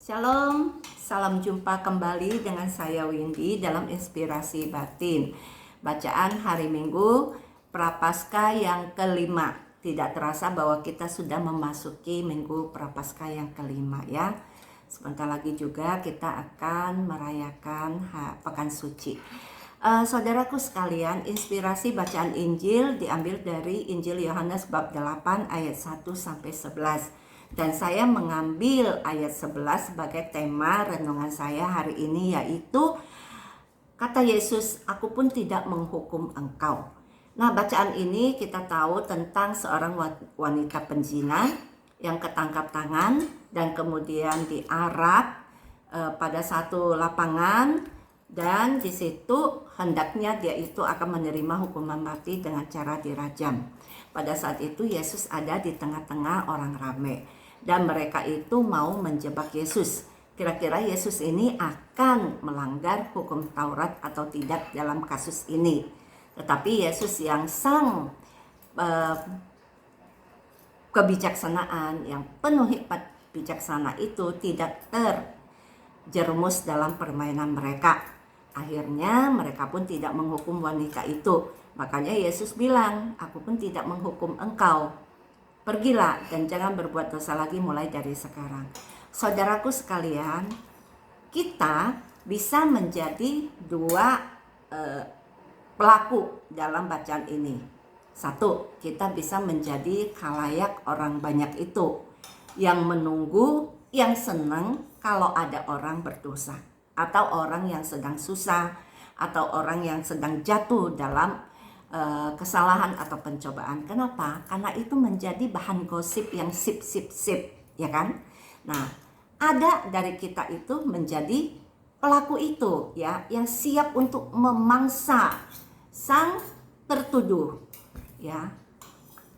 Shalom, salam jumpa kembali dengan saya Windy dalam Inspirasi Batin. Bacaan hari Minggu Prapaskah yang kelima. Tidak terasa bahwa kita sudah memasuki Minggu Prapaskah yang kelima ya. Sebentar lagi juga kita akan merayakan Pekan Suci. Saudaraku sekalian, inspirasi bacaan Injil diambil dari Injil Yohanes bab 8 ayat 1 sampai 11. Dan saya mengambil ayat 11 sebagai tema renungan saya hari ini, yaitu kata Yesus, "Aku pun tidak menghukum engkau." Nah, bacaan ini kita tahu tentang seorang wanita penzina yang ketangkap tangan dan kemudian diarak pada satu lapangan, dan di situ hendaknya dia itu akan menerima hukuman mati dengan cara dirajam. Pada saat itu Yesus ada di tengah-tengah orang ramai. Dan mereka itu mau menjebak Yesus. Kira-kira Yesus ini akan melanggar hukum Taurat atau tidak dalam kasus ini. Tetapi Yesus yang sang kebijaksanaan, yang penuh hikmat bijaksana itu tidak terjerumus dalam permainan mereka. Akhirnya mereka pun tidak menghukum wanita itu. Makanya Yesus bilang, "Aku pun tidak menghukum engkau. Pergilah dan jangan berbuat dosa lagi mulai dari sekarang." Saudaraku sekalian, kita bisa menjadi dua pelaku dalam bacaan ini. Satu, kita bisa menjadi khalayak orang banyak itu yang menunggu, yang senang kalau ada orang berdosa, atau orang yang sedang susah, atau orang yang sedang jatuh dalam kesalahan atau pencobaan. Kenapa? Karena itu menjadi bahan gosip yang sip, ya kan? Nah, ada dari kita itu menjadi pelaku itu ya, yang siap untuk memangsa sang tertuduh ya.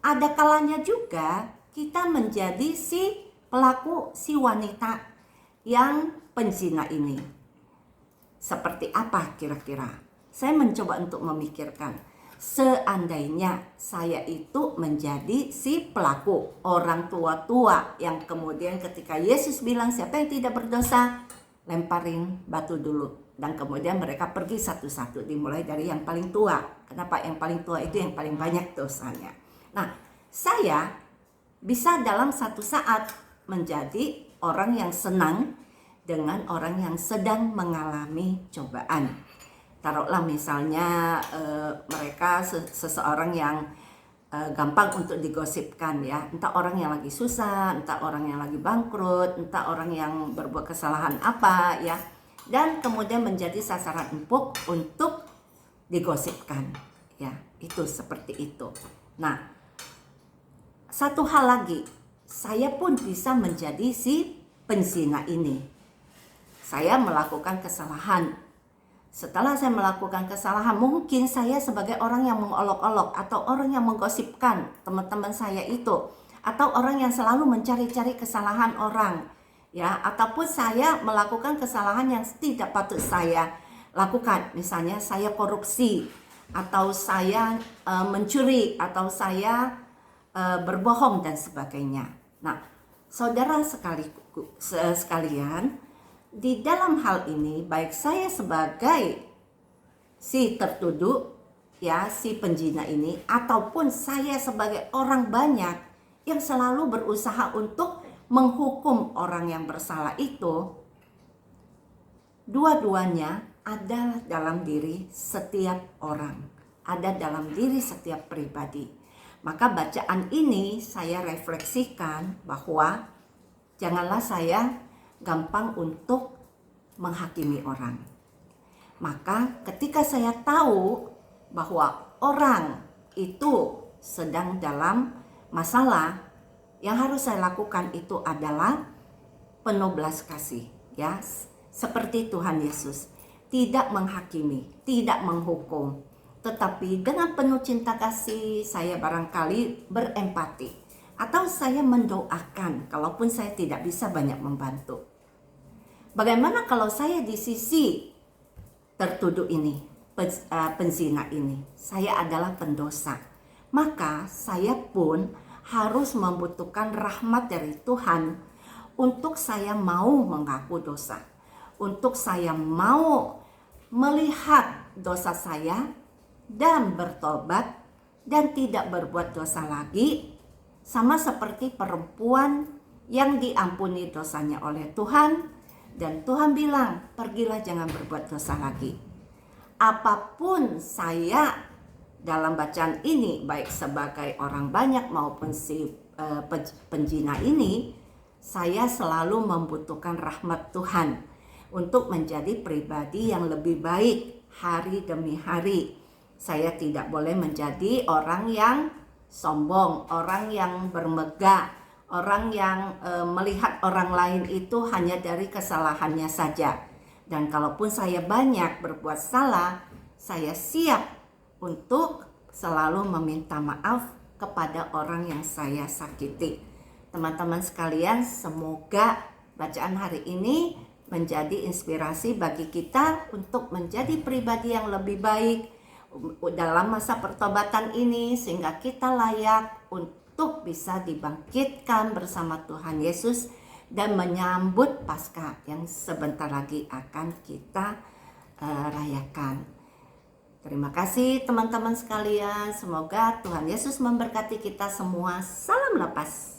Ada kalanya juga kita menjadi si pelaku, si wanita yang penzina ini. Seperti apa kira-kira? Saya mencoba untuk memikirkan. Seandainya saya itu menjadi si pelaku, orang tua-tua yang kemudian ketika Yesus bilang siapa yang tidak berdosa, lemparin batu dulu. Dan kemudian mereka pergi satu-satu, dimulai dari yang paling tua. Kenapa yang paling tua itu yang paling banyak dosanya? Nah, saya bisa dalam satu saat menjadi orang yang senang dengan orang yang sedang mengalami cobaan. Taruhlah misalnya mereka seseorang yang gampang untuk digosipkan ya, entah orang yang lagi susah, entah orang yang lagi bangkrut, entah orang yang berbuat kesalahan apa ya, dan kemudian menjadi sasaran empuk untuk digosipkan ya, itu seperti itu. Nah, satu hal lagi, saya pun bisa menjadi si penzina ini. Saya melakukan kesalahan. Setelah saya melakukan kesalahan, mungkin saya sebagai orang yang mengolok-olok atau orang yang menggosipkan teman-teman saya itu, atau orang yang selalu mencari-cari kesalahan orang ya, ataupun saya melakukan kesalahan yang tidak patut saya lakukan. Misalnya saya korupsi, atau saya mencuri, atau saya berbohong dan sebagainya. Nah, saudara sekalian, di dalam hal ini, baik saya sebagai si tertuduh ya, si penzina ini, ataupun saya sebagai orang banyak yang selalu berusaha untuk menghukum orang yang bersalah itu, dua-duanya ada dalam diri setiap orang, ada dalam diri setiap pribadi. Maka bacaan ini saya refleksikan bahwa janganlah saya gampang untuk menghakimi orang. Maka ketika saya tahu bahwa orang itu sedang dalam masalah, yang harus saya lakukan itu adalah penuh belas kasih ya, seperti Tuhan Yesus, tidak menghakimi, tidak menghukum, tetapi dengan penuh cinta kasih saya barangkali berempati, atau saya mendoakan kalaupun saya tidak bisa banyak membantu. Bagaimana kalau saya di sisi tertuduh ini, penzina ini, saya adalah pendosa, maka saya pun harus membutuhkan rahmat dari Tuhan untuk saya mau mengaku dosa, untuk saya mau melihat dosa saya dan bertobat dan tidak berbuat dosa lagi, sama seperti perempuan yang diampuni dosanya oleh Tuhan, dan Tuhan bilang, pergilah jangan berbuat dosa lagi. Apapun saya dalam bacaan ini, baik sebagai orang banyak maupun si penjina ini, saya selalu membutuhkan rahmat Tuhan untuk menjadi pribadi yang lebih baik hari demi hari. Saya tidak boleh menjadi orang yang sombong, orang yang bermegah, orang yang melihat orang lain itu hanya dari kesalahannya saja. Dan kalaupun saya banyak berbuat salah, saya siap untuk selalu meminta maaf kepada orang yang saya sakiti. Teman-teman sekalian, semoga bacaan hari ini menjadi inspirasi bagi kita untuk menjadi pribadi yang lebih baik dalam masa pertobatan ini, sehingga kita layak untuk bisa dibangkitkan bersama Tuhan Yesus dan menyambut Paskah yang sebentar lagi akan kita rayakan. Terima kasih teman-teman sekalian. Semoga Tuhan Yesus memberkati kita semua. Salam lepas.